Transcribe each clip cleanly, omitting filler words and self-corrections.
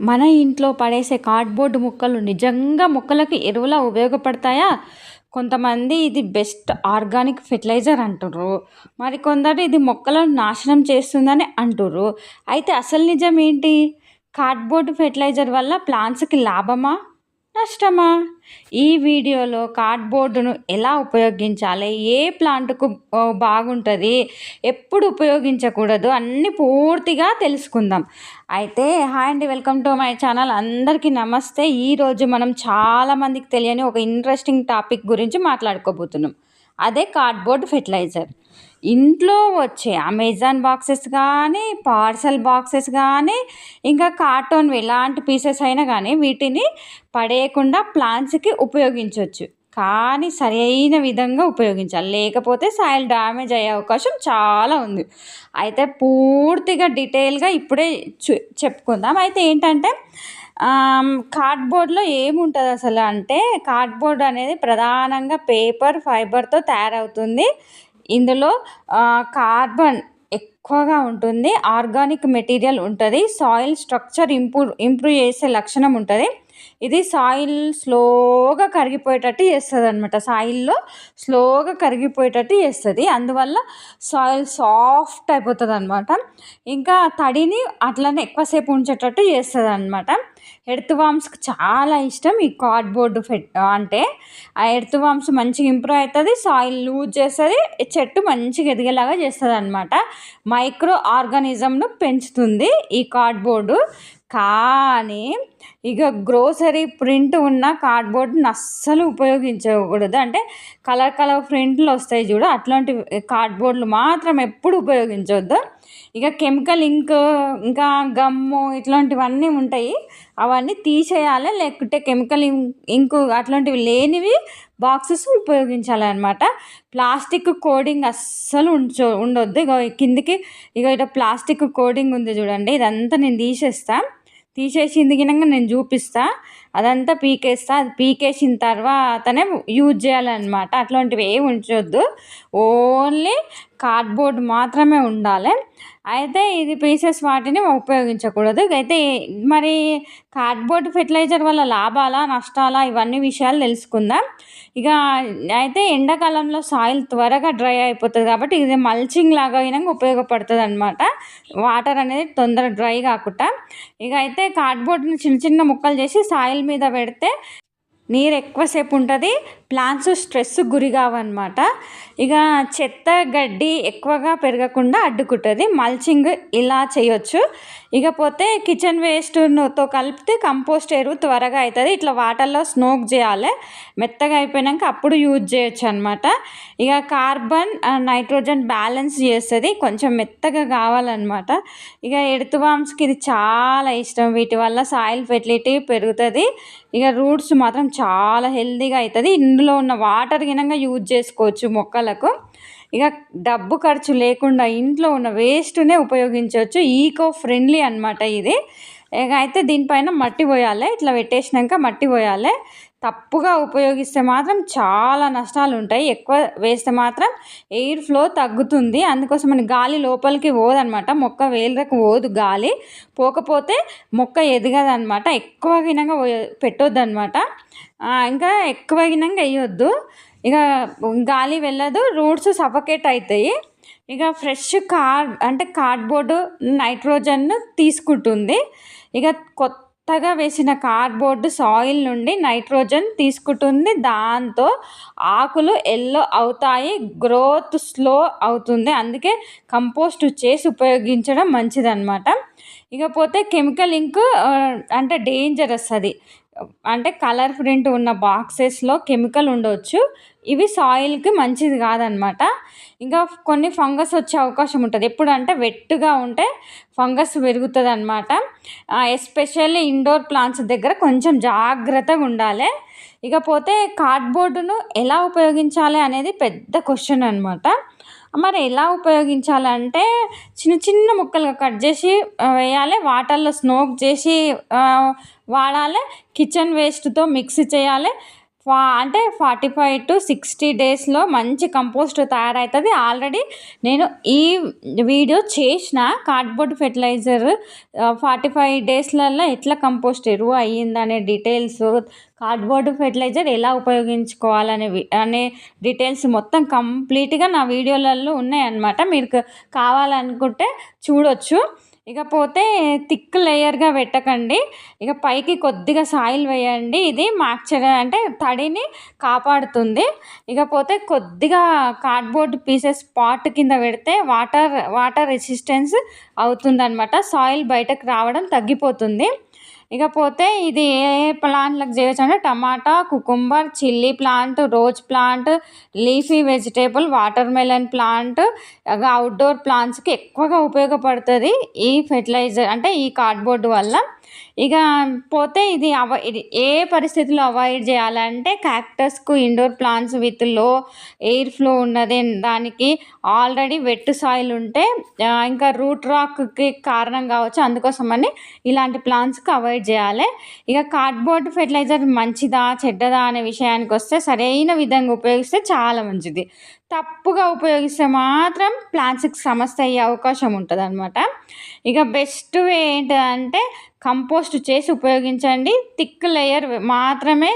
మన ఇంట్లో పడేసే కార్డ్‌బోర్డ్ ముక్కలు నిజంగా మొక్కలకి ఎరువులా ఉపయోగపడతాయా? కొంతమంది ఇది బెస్ట్ ఆర్గానిక్ ఫెర్టిలైజర్ అంటుర్రు. మరికొందరు ఇది మొక్కలను నాశనం చేస్తుందని అంటుర్రు. అయితే అసలు నిజం ఏంటి? కార్డ్‌బోర్డ్ ఫెర్టిలైజర్ వల్ల ప్లాంట్స్‌కి లాభమా? నష్టమా? ఈ వీడియోలో కార్డ్‌బోర్డును ఎలా ఉపయోగించాలి? ఏ ప్లాంట్‌కు బాగుంటది? ఎప్పుడు ఉపయోగించకూడదు? అన్నీ పూర్తిగా తెలుసుకుందాం. అయితే హాయ్ అండి. Welcome to my channel. అందరికీ నమస్తే. ఈరోజు మనం చాలామందికి తెలియని ఒక ఇంట్రెస్టింగ్ టాపిక్ గురించి మాట్లాడుకోబోతున్నాం. అదే కార్డ్‌బోర్డ్ ఫెర్టిలైజర్. ఇంట్లో వచ్చే అమెజాన్ బాక్సెస్ కానీ, పార్సెల్ బాక్సెస్ కానీ, ఇంకా కార్టూన్‌వి ఎలాంటి పీసెస్ అయినా కానీ వీటిని పడేయకుండా ప్లాంట్స్‌కి ఉపయోగించొచ్చు. కానీ సరైన విధంగా ఉపయోగించాలి. లేకపోతే సాయిల్ డ్యామేజ్ అయ్యే అవకాశం చాలా ఉంది. అయితే పూర్తిగా డీటెయిల్‌గా ఇప్పుడే చెప్పుకుందాం. అయితే ఏంటంటే కార్డ్‌బోర్డ్‌లో ఏముంటది అసలు అంటే, కార్డ్‌బోర్డ్ అనేది ప్రధానంగా పేపర్, ఫైబర్‌తో తయారవుతుంది. ఇందులో కార్బన్ ఎక్కువగా ఉంటుంది. ఆర్గానిక్ మెటీరియల్ ఉంటది. సాయిల్ స్ట్రక్చర్ ఇంప్రూవ్ చేసే లక్షణం ఉంటది. ఇది సాయిల్ స్లోగా కరిగిపోయేటట్టు చేస్తదనమాట. సాయిల్‌లో స్లోగా కరిగిపోయేటట్టు చేస్తది. అందువల్ల సాయిల్ సాఫ్ట్ అయిపోతదనమాట. ఇంకా తడిని అట్లనే ఎక్కువసేపు ఉంచేటట్టు చేస్తదనమాట. ఎర్త్ వార్మ్స్‌కి చాలా ఇష్టం ఈ కార్డ్‌బోర్డ్ అంటే. ఆ ఎర్త్ వార్మ్స్ మంచిగా ఇంప్రూవ్ అయితది. సాయిల్ లూజ్ చేస్తది. చెట్టు మంచిగా ఎదిగేలాగా చేస్తదనమాట. మైక్రో ఆర్గానిజంను పెంచుతుంది ఈ కార్డ్‌బోర్డు. కానీ ఇక గ్రోసరీ ప్రింట్ ఉన్న కార్డ్‌బోర్డ్‌ని అస్సలు ఉపయోగించకూడదు. అంటే కలర్ ప్రింట్లు వస్తాయి చూడు, అట్లాంటి కార్డ్‌బోర్డ్‌లు మాత్రం ఎప్పుడు ఉపయోగించొద్దు. ఇక కెమికల్ ఇంక్, ఇంకా గమ్ము ఇట్లాంటివన్నీ ఉంటాయి. అవన్నీ తీసేయాలి. లేకుంటే కెమికల్ ఇంకు అట్లాంటివి లేనివి బాక్సెస్ ఉపయోగించాలన్నమాట. ప్లాస్టిక్ కోడింగ్ అస్సలు ఉండొద్దు. ఇగో కిందికి ఇట ప్లాస్టిక్ కోడింగ్ ఉంది చూడండి. ఇదంతా నేను తీసేసింది గినంగా నేను చూపిస్తా. అదంతా పీకేస్తా. అది పీకేసిన తర్వాతనే యూజ్ చేయాలన్నమాట. అట్లాంటివి ఏమి ఉంచొద్దు. ఓన్లీ కార్డ్‌బోర్డ్ మాత్రమే ఉండాలి. అయితే ఇది పీసెస్ వాటిని ఉపయోగించకూడదు. అయితే మరి కార్డ్‌బోర్డ్ ఫెర్టిలైజర్ వల్ల లాభాలా? నష్టాలా? ఇవన్నీ విషయాలు తెలుసుకుందాం. ఇక అయితే ఎండాకాలంలో సాయిల్ త్వరగా డ్రై అయిపోతది కాబట్టి ఇది మల్చింగ్ లాగా గినంగా ఉపయోగపడుతదనమాట. వాటర్ అనేది తొందరగా డ్రై కాకుండా. ఇక అయితే కార్డ్‌బోర్డ్‌ని చిన్న చిన్న ముక్కలు చేసి సాయిల్ మీద పెడితే నీరు ఎక్కువసేపు ఉంటుంది. ప్లాంట్స్ స్ట్రెస్‌కి గురి కావన్నమాట. ఇక చెత్త, గడ్డి ఎక్కువగా పెరగకుండా అడ్డుకుంటుంది. మల్చింగ్ ఇలా చేయొచ్చు. ఇకపోతే కిచెన్ వేస్ట్‌తో కలిపితే కంపోస్ట్ ఎరువు త్వరగా అవుతుంది. ఇట్లా వాటర్‌లో స్నోక్ చేయాలి. మెత్తగా అయిపోయినాక అప్పుడు యూజ్ చేయొచ్చు అనమాట. ఇక కార్బన్, నైట్రోజన్ బ్యాలెన్స్ చేస్తుంది. కొంచెం మెత్తగా కావాలన్నమాట. ఇక ఎర్త్ వార్మ్స్‌కి ఇది చాలా ఇష్టం. వీటి వల్ల సాయిల్ ఫెర్టిలిటీ పెరుగుతుంది. ఇక రూట్స్ మాత్రం చాలా హెల్తీగా అవుతుంది. ఇందులో ఉన్న వాటర్ గినంగా యూజ్ చేసుకోవచ్చు మొక్కలకు. ఇక డబ్బు ఖర్చు లేకుండా ఇంట్లో ఉన్న వేస్ట్‌నే ఉపయోగించవచ్చు. ఈకో ఫ్రెండ్లీ అనమాట ఇది. ఇక అయితే దీనిపైన మట్టి పోయాలి. ఇట్లా పెట్టేసినాక మట్టి పోయాలి. తప్పుగా ఉపయోగిస్తే మాత్రం చాలా నష్టాలు ఉంటాయి. ఎక్కువ వేస్తే మాత్రం ఎయిర్ ఫ్లో తగ్గుతుంది. అందుకోసమని గాలి లోపలికి పోదనమాట. మొక్క వేళ్ళకు పోదు గాలి. పోకపోతే మొక్క ఎదగదనమాట. ఎక్కువ గినంగా పెట్టొద్దనమాట. ఇంకా ఎక్కువ గినంగా వేయొద్దు. ఇక గాలి వెళ్ళదు. రూట్స్ సఫకేట్ అవుతాయి. ఇక ఫ్రెష్ అంటే కార్డ్‌బోర్డు నైట్రోజన్‌ను తీసుకుంటుంది. ఇక కొత్తగా వేసిన కార్డ్‌బోర్డ్ సాయిల్ నుండి నైట్రోజన్ తీసుకుంటుంది. దాంతో ఆకులు ఎల్లో అవుతాయి. గ్రోత్ స్లో అవుతుంది. అందుకే కంపోస్ట్ చేసి ఉపయోగించడం మంచిదన్నమాట. ఇకపోతే కెమికల్ ఇంక్ అంటే డేంజరస్ అది. అంటే కలర్ ప్రింట్ ఉన్న బాక్సెస్‌లో కెమికల్ ఉండొచ్చు. ఇవి సాయిల్‌కి మంచిది కాదనమాట. ఇంకా కొన్ని ఫంగస్ వచ్చే అవకాశం ఉంటుంది. ఎప్పుడంటే వెట్‌గా ఉంటే ఫంగస్ పెరుగుతుందనమాట. ఎస్పెషల్లీ ఇండోర్ ప్లాంట్స్ దగ్గర కొంచెం జాగ్రత్తగా ఉండాలి. ఇకపోతే కార్డ్‌బోర్డును ఎలా ఉపయోగించాలి అనేది పెద్ద క్వశ్చన్ అనమాట. మరి ఎలా ఉపయోగించాలంటే చిన్న చిన్న ముక్కలుగా కట్ చేసి వేయాలి. వాటర్‌లో స్నోక్ చేసి వాడాలి. కిచెన్ వేస్ట్‌తో మిక్స్ చేయాలి. అంటే 45 to 60 డేస్‌లో మంచి కంపోస్ట్ తయారవుతది. ఆల్రెడీ నేను ఈ వీడియో చేసిన కార్డ్‌బోర్డ్ ఫెర్టిలైజర్ 45 డేస్‌లల్లో ఎట్లా కంపోస్ట్ ఎరువు అయ్యిందనే డీటెయిల్స్, కార్డ్‌బోర్డ్ ఫెర్టిలైజర్ ఎలా ఉపయోగించుకోవాలనే డీటెయిల్స్ మొత్తం కంప్లీట్‌గా నా వీడియోలలో ఉన్నాయన్నమాట. మీరు కావాలనుకుంటే చూడొచ్చు. ఇకపోతే థిక్ లేయర్‌గా పెట్టకండి. ఇక పైకి కొద్దిగా సాయిల్ వేయండి. ఇది మాయిశ్చర్ అంటే తడిని కాపాడుతుంది. ఇకపోతే కొద్దిగా కార్డ్‌బోర్డ్ పీసెస్ పాట్ కింద పెడితే వాటర్ రెసిస్టెన్స్ అవుతుందనమాట. సాయిల్ బయటకు రావడం తగ్గిపోతుంది. ఇకపోతే ఇది ఏ ప్లాంట్‌లకు చేయొచ్చు అంటే టమాటా, cucumber, chilli plant, rose plant, leafy vegetable, watermelon plant, outdoor ప్లాంట్స్‌కి ఎక్కువగా ఉపయోగపడుతుంది ఈ ఫెర్టిలైజర్ అంటే ఈ కార్డ్‌బోర్డ్ వల్ల. ఇక పోతే ఇది ఏ పరిస్థితిలో అవాయిడ్ చేయాలంటే క్యాక్టస్‌కు indoor plants with low air flow ఉన్నది, దానికి ఆల్రెడీ వెట్ సాయిల్ ఉంటే ఇంకా రూట్ రాక్‌కి కారణం కావచ్చు. అందుకోసమని ఇలాంటి ప్లాంట్స్‌కి అవాయిడ్ చేయాలి. ఇక కార్డ్‌బోర్డ్ ఫెర్టిలైజర్ మంచిదా చెడ్డదా అనే విషయానికి వస్తే సరైన విధంగా ఉపయోగిస్తే చాలా మంచిది. తప్పుగా ఉపయోగిస్తే మాత్రం ప్లాంట్స్‌కి సమస్య అయ్యే అవకాశం ఉంటదనమాట. ఇక బెస్ట్ వే ఏంటిదంటే కంపోస్ట్ చేసి ఉపయోగించండి. థిక్ లేయర్ మాత్రమే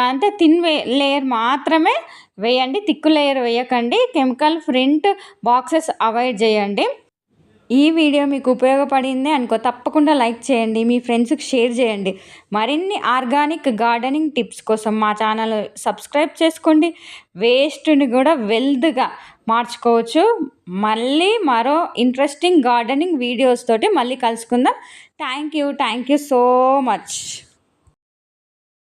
అంటే థిన్ లేయర్ మాత్రమే వేయండి. థిక్ లేయర్ వేయకండి. కెమికల్ ప్రింట్ బాక్సెస్ అవాయిడ్ చేయండి. ఈ వీడియో మీకు ఉపయోగపడింది అనుకో తప్పకుండా లైక్ చేయండి. మీ ఫ్రెండ్స్‌కి షేర్ చేయండి. మరిన్ని ఆర్గానిక్ గార్డెనింగ్ టిప్స్ కోసం మా ఛానల్ సబ్స్క్రైబ్ చేసుకోండి. వేస్ట్‌ని కూడా వెల్త్‌గా మార్చుకోవచ్చు. మళ్ళీ మరో ఇంట్రెస్టింగ్ గార్డెనింగ్ వీడియోస్ తోటి మళ్ళీ కలుసుకుందాం. Thank you so much.